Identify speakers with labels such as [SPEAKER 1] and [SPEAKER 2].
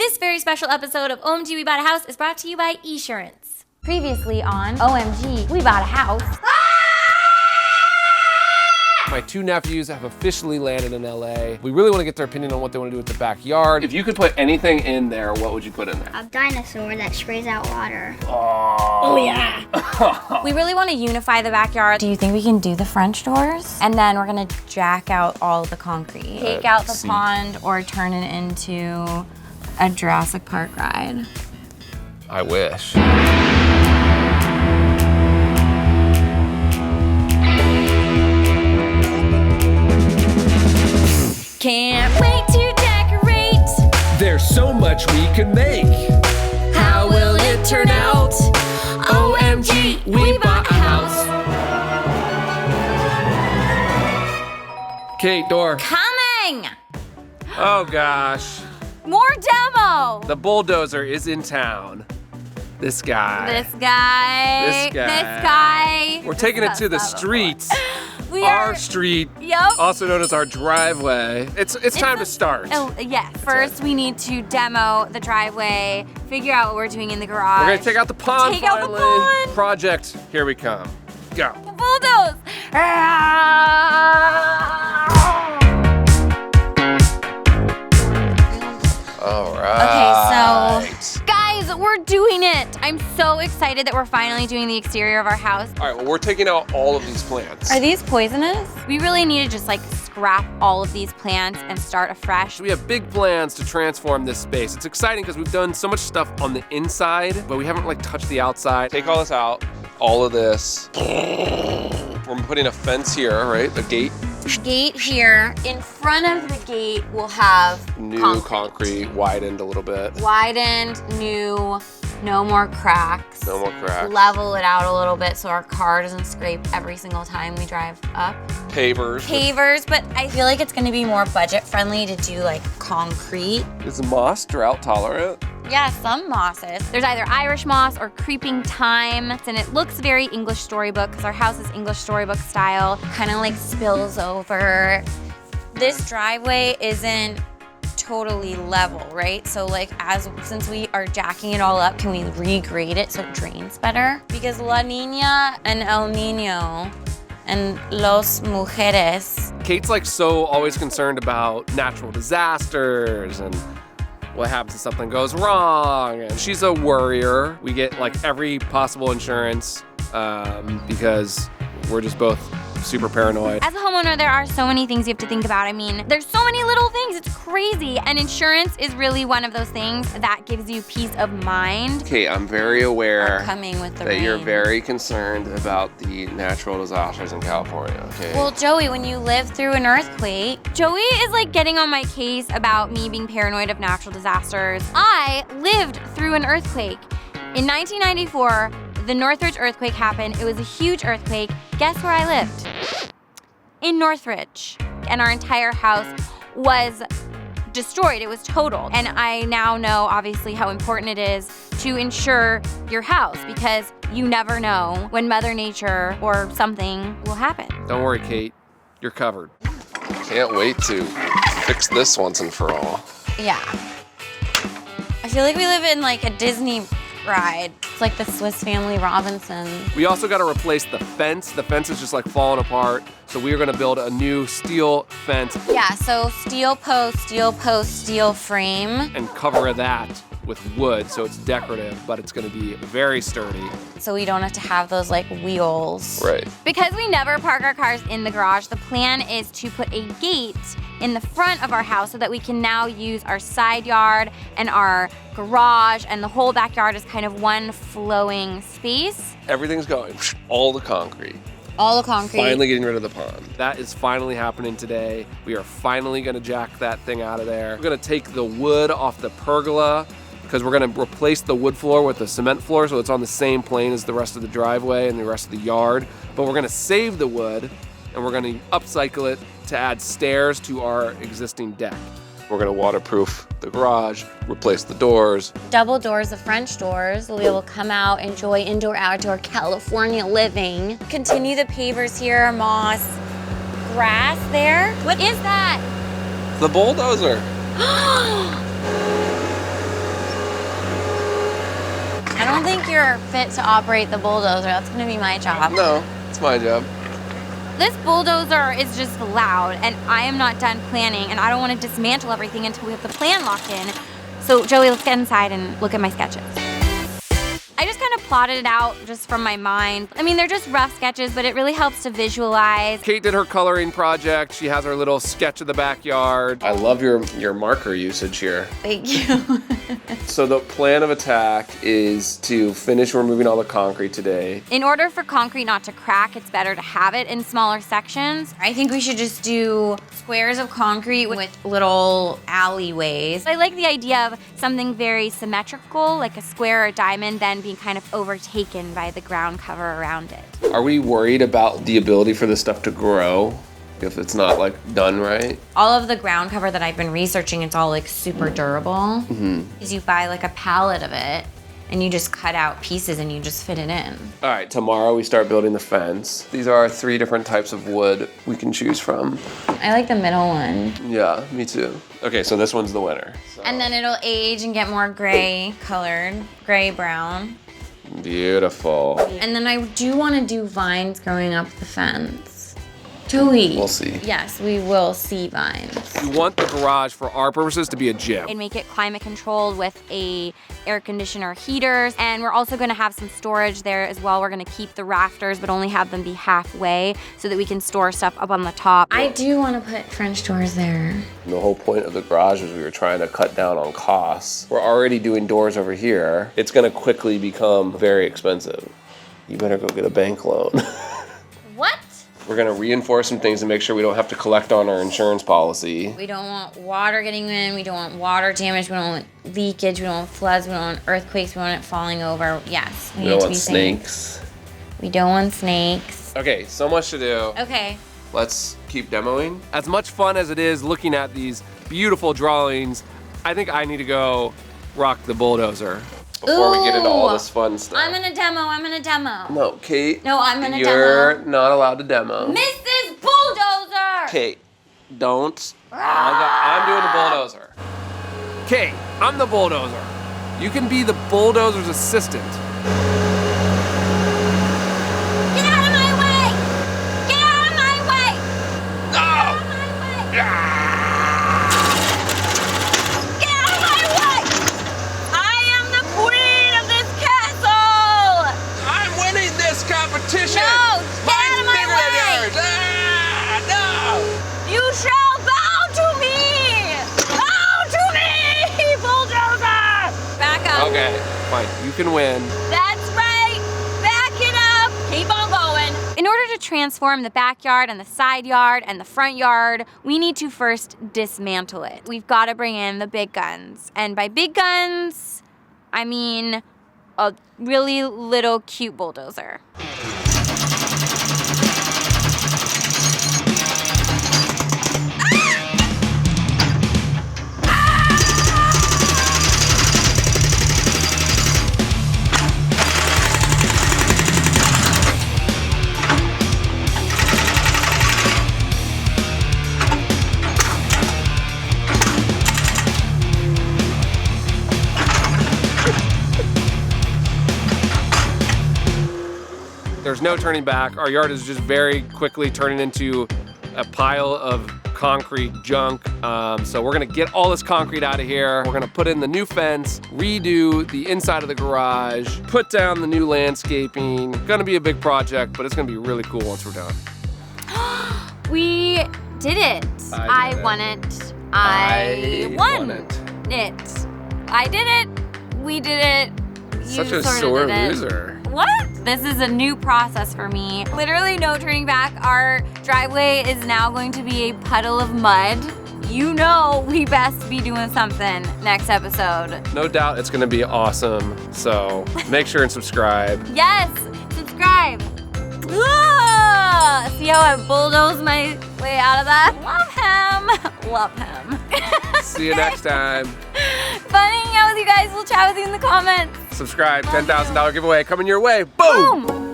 [SPEAKER 1] This very special episode of OMG We Bought a House is brought to you by Esurance. Previously on OMG We Bought a House.
[SPEAKER 2] My two nephews have officially landed in LA. We really want to get their opinion on what they want to do with the backyard. If you could put anything in there, what would you put in there?
[SPEAKER 3] A dinosaur that sprays out water.
[SPEAKER 1] Oh yeah. We really want to unify the backyard. Do you think we can do the French doors? And then we're gonna jack out all the concrete. Take out the pond or turn it into a Jurassic Park ride.
[SPEAKER 2] I wish.
[SPEAKER 1] Can't wait to decorate.
[SPEAKER 2] There's so much we can make.
[SPEAKER 1] How will it turn out? OMG, we bought a house.
[SPEAKER 2] Kate, door.
[SPEAKER 1] Coming!
[SPEAKER 2] Oh gosh.
[SPEAKER 1] More demo!
[SPEAKER 2] The bulldozer is in town. This guy.
[SPEAKER 1] This guy.
[SPEAKER 2] We're taking it to the street. Our street,
[SPEAKER 1] Yep.
[SPEAKER 2] also known as our driveway. It's time to start.
[SPEAKER 1] Oh, yes. First, we need to demo the driveway, figure out what we're doing in the garage.
[SPEAKER 2] We're gonna take out the pond
[SPEAKER 1] Take out the
[SPEAKER 2] finally.
[SPEAKER 1] pond.
[SPEAKER 2] Project, here we come. Go.
[SPEAKER 1] Bulldoze!
[SPEAKER 2] All right.
[SPEAKER 1] Okay, so guys, we're doing it. I'm so excited that we're finally doing the exterior of our house.
[SPEAKER 2] All right, well, we're taking out all of these plants.
[SPEAKER 1] Are these poisonous? We really need to just like scrap all of these plants and start afresh.
[SPEAKER 2] We have big plans to transform this space. It's exciting because we've done so much stuff on the inside, but we haven't like touched the outside. Take all this out, all of this. We're putting a fence here, right? The gate.
[SPEAKER 1] Gate here. In front of the gate, we'll have
[SPEAKER 2] New concrete, widened a little bit.
[SPEAKER 1] Widened, new, no more cracks.
[SPEAKER 2] No more cracks.
[SPEAKER 1] Level it out a little bit so our car doesn't scrape every single time we drive up.
[SPEAKER 2] Pavers.
[SPEAKER 1] But I feel like it's gonna be more budget friendly to do like concrete.
[SPEAKER 2] Is moss drought tolerant?
[SPEAKER 1] Yeah, some mosses. There's either Irish moss or creeping thyme, and it looks very English storybook because our house is English storybook style. Kind of like spills over. This driveway isn't totally level, right? So like since we are jacking it all up, can we regrade it so it drains better? Because La Nina and El Nino and Los Mujeres.
[SPEAKER 2] Kate's like so always concerned about natural disasters and what happens if something goes wrong. And she's a worrier. We get like every possible insurance because we're just both super paranoid.
[SPEAKER 1] As a homeowner, there are so many things you have to think about. I mean, there's so many little things. It's crazy. And insurance is really one of those things that gives you peace of mind.
[SPEAKER 2] Kate, I'm very aware
[SPEAKER 1] Coming with the
[SPEAKER 2] that
[SPEAKER 1] rain.
[SPEAKER 2] you're very concerned about the natural disasters in California, okay?
[SPEAKER 1] Well, Joey, when you live through an earthquake, Joey is like getting on my case about me being paranoid of natural disasters. I lived through an earthquake. In 1994, the Northridge earthquake happened. It was a huge earthquake. Guess where I lived? In Northridge. And our entire house was destroyed. It was totaled. And I now know, obviously, how important it is to insure your house because you never know when Mother Nature or something will happen.
[SPEAKER 2] Don't worry, Kate. You're covered. Can't wait to fix this once and for all.
[SPEAKER 1] Yeah. I feel like we live in like a Disney ride. It's like the Swiss Family Robinson.
[SPEAKER 2] We also got to replace the fence. The fence is just like falling apart. So we are going to build a new steel fence
[SPEAKER 1] Yeah, so steel post, steel frame.
[SPEAKER 2] and cover that with wood so it's decorative, but it's going to be very sturdy.
[SPEAKER 1] So we don't have to have those like wheels.
[SPEAKER 2] Right.
[SPEAKER 1] Because we never park our cars in the garage, the plan is to put a gate in the front of our house so that we can now use our side yard and our garage, and the whole backyard is kind of one flowing space.
[SPEAKER 2] Everything's going. All the concrete.
[SPEAKER 1] All the concrete.
[SPEAKER 2] Finally getting rid of the pond. That is finally happening today. We are finally gonna jack that thing out of there. We're gonna take the wood off the pergola because we're gonna replace the wood floor with the cement floor so it's on the same plane as the rest of the driveway and the rest of the yard. But we're gonna save the wood and we're gonna upcycle it to add stairs to our existing deck. We're gonna waterproof the garage, replace the doors.
[SPEAKER 1] Double doors, the French doors. We'll be able to come out, enjoy indoor, outdoor California living. Continue the pavers here, moss, grass there. What is that?
[SPEAKER 2] The bulldozer.
[SPEAKER 1] don't think you're fit to operate the bulldozer. That's gonna be my job.
[SPEAKER 2] No, it's my job.
[SPEAKER 1] This bulldozer is just loud, and I am not done planning, and I don't want to dismantle everything until we have the plan locked in. So, Joey, let's get inside and look at my sketches. I just kind of plotted it out just from my mind. I mean, they're just rough sketches, but it really helps to visualize.
[SPEAKER 2] Kate did her coloring project. She has her little sketch of the backyard. I love your marker usage here.
[SPEAKER 1] Thank you.
[SPEAKER 2] So the plan of attack is to finish removing all the concrete today.
[SPEAKER 1] In order for concrete not to crack, it's better to have it in smaller sections. I think we should just do squares of concrete with little alleyways. I like the idea of something very symmetrical, like a square or a diamond, then being kind of overtaken by the ground cover around it.
[SPEAKER 2] Are we worried about the ability for this stuff to grow if it's not like done right?
[SPEAKER 1] All of the ground cover that I've been researching, it's all like super durable. Because you buy like a pallet of it and you just cut out pieces and you just fit it in.
[SPEAKER 2] All right, tomorrow we start building the fence. These are our 3 different types of wood we can choose from.
[SPEAKER 1] I like the middle one.
[SPEAKER 2] Yeah, me too. Okay, so this one's the winner. So.
[SPEAKER 1] And then it'll age and get more gray colored, gray brown.
[SPEAKER 2] Beautiful.
[SPEAKER 1] And then I do want to do vines growing up the fence. Joey.
[SPEAKER 2] We'll see.
[SPEAKER 1] Yes, we will see vines.
[SPEAKER 2] We want the garage for our purposes to be a gym.
[SPEAKER 1] And make it climate controlled with a air conditioner heaters. And we're also gonna have some storage there as well. We're gonna keep the rafters, but only have them be halfway so that we can store stuff up on the top. I do wanna put French doors there.
[SPEAKER 2] And the whole point of the garage is we were trying to cut down on costs. We're already doing doors over here. It's gonna quickly become very expensive. You better go get a bank loan.
[SPEAKER 1] What?
[SPEAKER 2] We're gonna reinforce some things to make sure we don't have to collect on our insurance policy.
[SPEAKER 1] We don't want water getting in, we don't want water damage, we don't want leakage, we don't want floods, we don't want earthquakes, we don't want it falling over. Yes,
[SPEAKER 2] We don't want snakes.
[SPEAKER 1] We don't want snakes.
[SPEAKER 2] Okay, so much to do.
[SPEAKER 1] Okay.
[SPEAKER 2] Let's keep demoing. As much fun as it is looking at these beautiful drawings, I think I need to go rock the bulldozer before we get into all this fun stuff.
[SPEAKER 1] I'm gonna demo.
[SPEAKER 2] No, Kate.
[SPEAKER 1] No, I'm gonna
[SPEAKER 2] You're not allowed to demo.
[SPEAKER 1] Mrs. Bulldozer!
[SPEAKER 2] Kate, don't. I'm doing the bulldozer. Kate, I'm the bulldozer. You can be the bulldozer's assistant.
[SPEAKER 1] Get out of my way! Get out of my way!
[SPEAKER 2] No!
[SPEAKER 1] Get out of my way! Get out of my way! I am the queen of this castle!
[SPEAKER 2] I'm winning this competition!
[SPEAKER 1] No! Get out of my way!
[SPEAKER 2] No!
[SPEAKER 1] You shall bow to me! Bow to me, bulldozer! Back up.
[SPEAKER 2] Okay, fine. You can win.
[SPEAKER 1] That's right. Back it up. Keep on going. In order to transform the backyard and the side yard and the front yard, we need to first dismantle it. We've got to bring in the big guns. And by big guns, I mean a really little cute bulldozer.
[SPEAKER 2] There's no turning back. Our yard is just very quickly turning into a pile of concrete junk. So we're gonna get all this concrete out of here. We're gonna put in the new fence, redo the inside of the garage, put down the new landscaping. Gonna be a big project, but it's gonna be really cool once we're done.
[SPEAKER 1] We did it.
[SPEAKER 2] I did it.
[SPEAKER 1] won it.
[SPEAKER 2] I
[SPEAKER 1] won
[SPEAKER 2] won it.
[SPEAKER 1] it. I did it. We did it. You
[SPEAKER 2] Such a
[SPEAKER 1] sorta
[SPEAKER 2] sore
[SPEAKER 1] did it.
[SPEAKER 2] loser.
[SPEAKER 1] What? This is a new process for me. Literally no turning back. Our driveway is now going to be a puddle of mud. You know we best be doing something next episode.
[SPEAKER 2] No doubt it's gonna be awesome. So make sure and subscribe.
[SPEAKER 1] Yes, subscribe. Ah! See how I bulldoze my way out of that? Love him. Love him.
[SPEAKER 2] See you next time.
[SPEAKER 1] Fun hanging out with you guys. We'll chat with you in the comments.
[SPEAKER 2] Subscribe, $10,000 giveaway coming your way. Boom!
[SPEAKER 1] Boom.